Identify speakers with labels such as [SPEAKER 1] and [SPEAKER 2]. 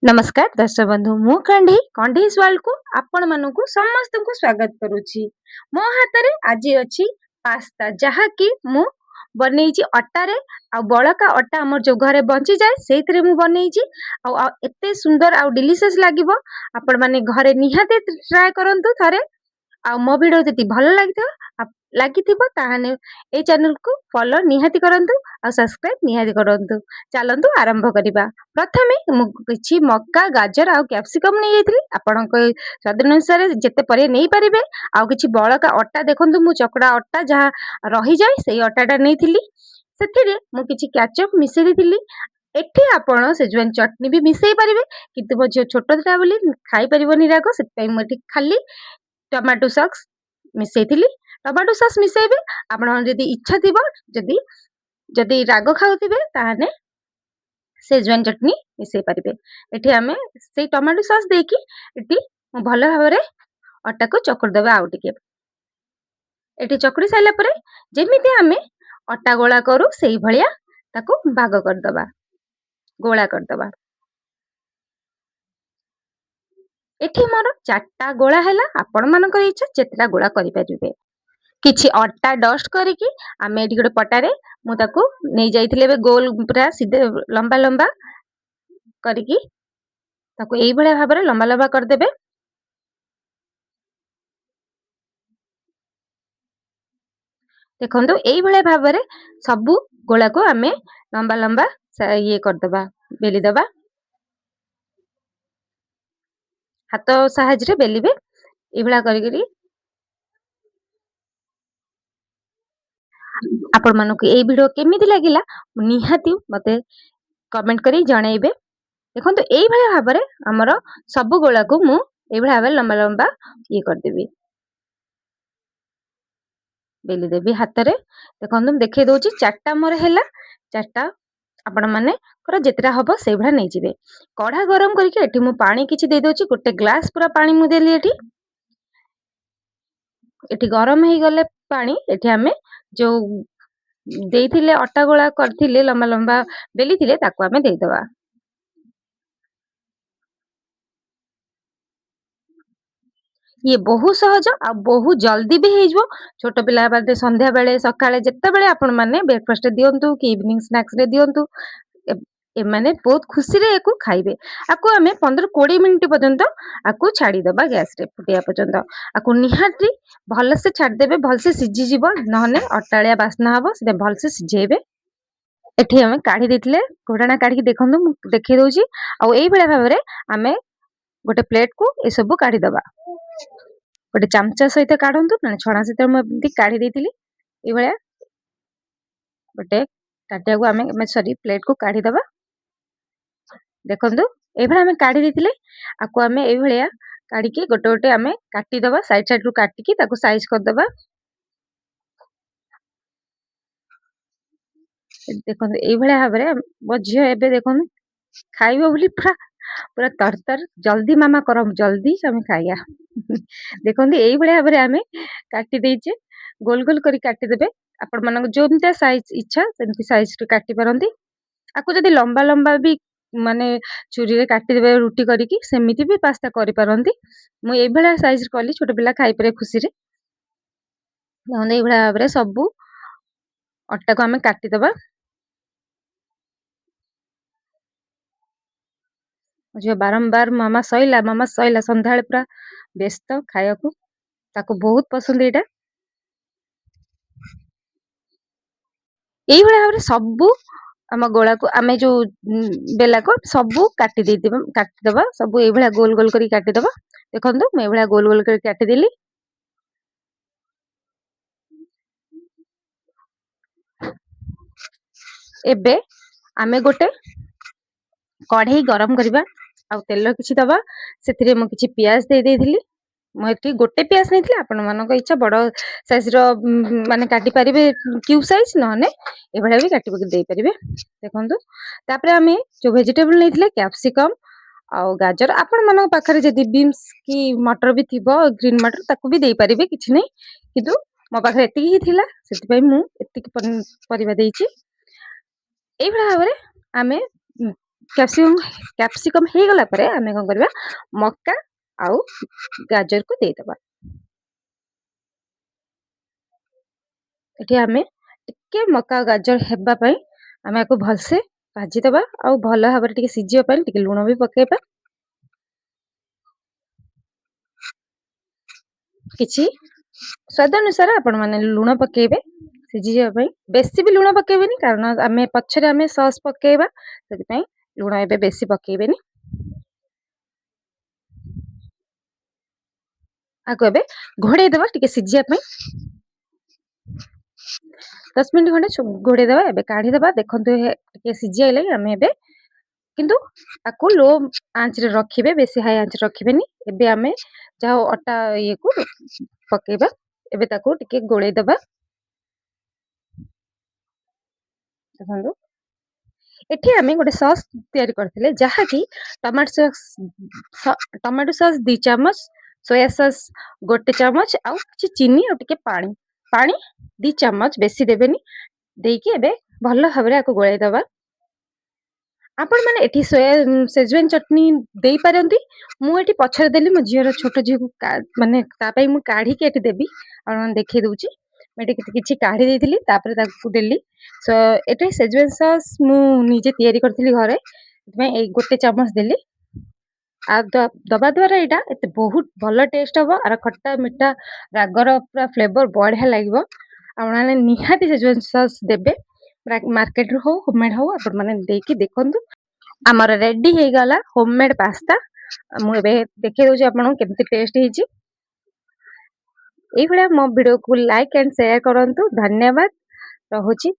[SPEAKER 1] नमस्कार दर्शक बंधु मु कंढी कंढीस वर्ल्ड को आपण मानकु समस्त को स्वागत करूची। मो हाथ रे आज अछि पास्ता जहा कि मु बनैची अटा रे आ बळका अटा हमर जो घरे बंची जाय सेइतरे मु बनैची आ एते सुंदर आ डिलीशियस लागिवो। आपण माने घरे निहाते ट्राई करंतु थरे आ मो वीडियो जति भल लागिथिबो ताहाने ए चैनल को फॉलो निहाती करंतु आ सब्सक्राइब निहाती करंतु। चलंतु आरंभ करिबा। प्रथमे मु किछि मक्का गाजर आ कैप्सिकम नै जायथिली आपणक स्वाद अनुसार जते परे नै परिबे। आ किछि बळका अटा देखंतु मु चकड़ा अटा जहा रहि जाय सेई अटाटा नैथिली सेथिरे मु किछि केचप मिसेई देथिली। एठी आपण सेजवान चटनी भी मिसेई परिबे किंतु मो झियो छोटटा बोली खाई परिबोनी राग सेतपई मु एठी खाली टमाटो सॉस मिसेइथिली। टमाटो सॉस मिसेइबे आपण जदि इच्छा थिबो जदि जदि राग खाउथिबे ताहाने सेजवान चटनी मिसेई परिबे। एठी हमें से टमाटो सॉस देकी एठी भल भाबरे अटा को चकुड़ देबा। आउ टिके एठी चकुड़ी साइला परे जेमिति हमें अटा गोळा करू सेई भलिया ताको भाग कर दबा गोळा कर दबा। एठी मोर 4टा गोळा हैला आपण मानकर इच्छा जेतटा गोळा करि परिबे। किछि अटा डस्ट करिकी आमे एठी गोटे पटारे मु ताको नै जाइथिले बे गोल पूरा सीधे लंबा लंबा करिकी ताको एई भलिया भाबरे लंबा लंबा कर देबे। देखंतु एई भलिया भाबरे सबु गोळा को आमे लंबा लंबा ये कर दबा बेली दबा। हाथ साहाय्य रे बेलिबे एई भलिया करिकरी आपण मानको एई वीडियो केमिति लागिला निहाती मते कमेंट करी जणाइबे। देखंतु एई भलिया भाबरे हमर सबु गोळा को मु एई भलिया भाबरे लंबा लंबा ये कर देबी बेली देबी हाथ रे। देखंतु देखै दोची 4टा मोर हैला 4टा आपण माने कर जेतरा हबो सेई भलिया नै जिवे। कढ़ा गरम करके एठी मु पानी किछि दे दोची गोटे ग्लास पूरा पानी मु देली एठी। एठी गरम हे गले पानी एठी हमें जो देइथिले अटा गोळा करथिले लंबा लंबा बेली थिले ताको हमें देई दबा। ये बहुत सहज आ बहुत जल्दी भी हेजबो। छोट पिला बादे संध्या बेले सकाळे जत्ते बेले आपण माने ब्रेकफास्ट दियंतु कि इवनिंग स्नैक्स रे दियंतु ए माने बहुत खुशी रे एको खाइबे। आको हमें 15-20 मिनिट पर्यंत आको छाड़ी दबा गैस रे फुटिया पर्यंत। आको निहाती भल से छाड़ देबे भल से सिझी जिवो नहने अटालिया बास्ना हबो से भल से सिझेबे। एठी हमें काढी देथिले घोडाना काढी देखंतु मु देखै दोची आ एई भलिया भाबरे हमें गोटे प्लेट को ए सब काढी दबा। गोटे चमचा सहित काढंतु ना छणा सहित मु एमती काढी देथिली ए भलिया गोटे टाटिया को हमें सॉरी प्लेट को काढी दबा। देखंतु ए भलिया हमें काढी देथिले आको हमें ए भलिया काढी के गोटे गोटे हमें काटी दबा साइड साइड रु काटी की ताको साइज कर दबा। देखंतु ए भलिया भाबरे मो झियो एबे देखंतु खाइबो बोली पूरा पूरा तरतर जल्दी मामा करम जल्दी हमें खाइया। देखंतु एई भलिया भाबरे हमें काटी देइचे गोल गोल करी काटी देबे। आपण मानको जोमता साइज इच्छा सेमती साइज रे काटी परंती। आको जदी लंबा लंबा भी माने छुरी रे काटी देबे रुटी करिकी सेमिति भी पास्ता करि परंती। मु एई भलिया साइज कली छोट पिला खाइ परे खुशी रे। नहने एई भलिया भाबरे सबु अट्टा को हमें काटी दबा। जो बारंबार मामा सइला संध्याळे पूरा व्यस्त खाया को ताको बहुत पसंद एटा। एई भलिया भाबरे सबु हम गोळा को आमे जो बेला को सबु काटी देबा काटी दबा सबु एई भलिया गोल गोल करी काटी दबा। देखंतु मैं एई भलिया गोल गोल करी काटी देली। एबे आमे गोटे कढ़ई गरम करिबा आ तेल किछि दबा सेथिरे मु किछि प्याज दे देथिली। मु एठी गोटे प्याज नैथिले आपण मानको इच्छा बड़ साइज रो माने काटी परिबे क्यूब साइज नहने ए भलिया भी काटी दे परिबे। देखंतु तापरे आमे जो वेजिटेबल नैथिले कैप्सिकम आ गाजर आपण मानको पाखरे जदी बीन्स की मटर भी थिबो ग्रीन मटर ताको भी दे परिबे किछि नै किंतु मो पाखरे एतिकी ही थिला सेति पई मु एतिकी परिबा देइची। एई भलिया भाबरे आमे କ୍ୟାପ୍ସିକମ୍ ହେଇଗଲା ପରେ ଆମେ କ'ଣ କରିବା, ମକା ଆଉ ଗାଜରକୁ ଦେଇଦେବା। ଏଠି ଆମେ ଟିକେ ମକା ଆଉ ଗାଜର ହେବା ପାଇଁ ଆମେ ଆକୁ ଭଲସେ ଭାଜିଦେବା ଆଉ ଭଲ ଭାବରେ ଟିକେ ସିଝିବା ପାଇଁ ଟିକେ ଲୁଣ ବି ପକେଇବା। କିଛି ସ୍ୱାଦ ଅନୁସାରେ ଆପଣମାନେ ଲୁଣ ପକେଇବେ ସିଝିଯିବା ପାଇଁ। ବେଶୀ ବି ଲୁଣ ପକେଇବେନି, କାରଣ ଆମେ ପଛରେ ସସ୍ ପକେଇବା, ସେଥିପାଇଁ ଲୁଣ ଏବେ ବେଶୀ ପକେଇବେନି। ଆକୁ ଏବେ ଘୋଡ଼େଇ ଦେବା ଟିକେ ସିଝିବା ପାଇଁ। 10 ମିନିଟ୍ ଖଣ୍ଡେ ଘୋଡ଼େଇ ଦେବା। ଏବେ କାଢ଼ିଦେବା। ଦେଖନ୍ତୁ ଟିକେ ସିଝି ଆଇଲାଣି। ଆମେ ଏବେ କିନ୍ତୁ ଆକୁ ଲୋ ଆଞ୍ଚରେ ରଖିବେ, ବେଶୀ ହାଇ ଆଞ୍ଚରେ ରଖିବେନି। ଏବେ ଆମେ ଯାହା ଅଟା ଇଏକୁ ପକେଇବା। ଏବେ ତାକୁ ଟିକେ ଗୋଳେଇ ଦେବା। ଦେଖନ୍ତୁ ଏଠି ଆମେ ଗୋଟେ ସସ୍ ତିଆରି କରିଥିଲେ, ଯାହାକି ଟମାଟୋ ସସ୍ 2 ଚାମଚ, ସୋୟା ସସ୍ 1 ଚାମଚ, ଆଉ କିଛି ଚିନି ଆଉ ଟିକେ ପାଣି 2 ଚାମଚ, ବେଶୀ ଦେବେନି, ଦେଇକି ଏବେ ଭଲ ଭାବରେ ଆକୁ ଗୋଳେଇ ଦେବା। ଆପଣମାନେ ଏଠି ସେଜୱାନ ଚଟନି ଦେଇପାରନ୍ତି। ମୁଁ ଏଠି ପଛରେ ଦେଲି, ମୋ ଝିଅର ଛୋଟ ଝିଅକୁ ମାନେ ତା ପାଇଁ ମୁଁ କାଢ଼ିକି ଏଠି ଦେବି। ଆପଣମାନେ ଦେଖେଇ ଦଉଛି। ମୁଁ ଏଠି କିଛି କାଢ଼ି ଦେଇଥିଲି, ତାପରେ ତାକୁ ଦେଲି। ଏଠି ସେଜୱାନ ସସ୍ ମୁଁ ନିଜେ ତିଆରି କରିଥିଲି ଘରେ, ସେଥିପାଇଁ ଏଇ 1 ଚାମଚ ଦେଲି। ଆଉ ଦବା ଦ୍ୱାରା ଏଇଟା ଏତେ ବହୁତ ଭଲ ଟେଷ୍ଟ ହବ। ଆର ଖଟା ମିଠା ରାଗର ପୁରା ଫ୍ଲେଭର ବଢ଼ିଆ ଲାଗିବ। ଆପଣମାନେ ନିହାତି ସେଜୱାନ ସସ୍ ଦେବେ। ମାର୍କେଟରୁ ହଉ ହୋମମେଡ୍ ହଉ, ଆପଣମାନେ ଦେଇକି ଦେଖନ୍ତୁ। ଆମର ରେଡି ହେଇଗଲା ହୋମମେଡ୍ ପାସ୍ତା। ମୁଁ ଏବେ ଦେଖେଇ ଦଉଛି ଆପଣଙ୍କୁ କେମିତି ଟେଷ୍ଟ ହେଇଛି। ଏଇଭଳିଆ ମୋ ଭିଡ଼ିଓକୁ ଲାଇକ୍ ଆଣ୍ଡ ସେୟାର କରନ୍ତୁ। ଧନ୍ୟବାଦ, ରହୁଛି।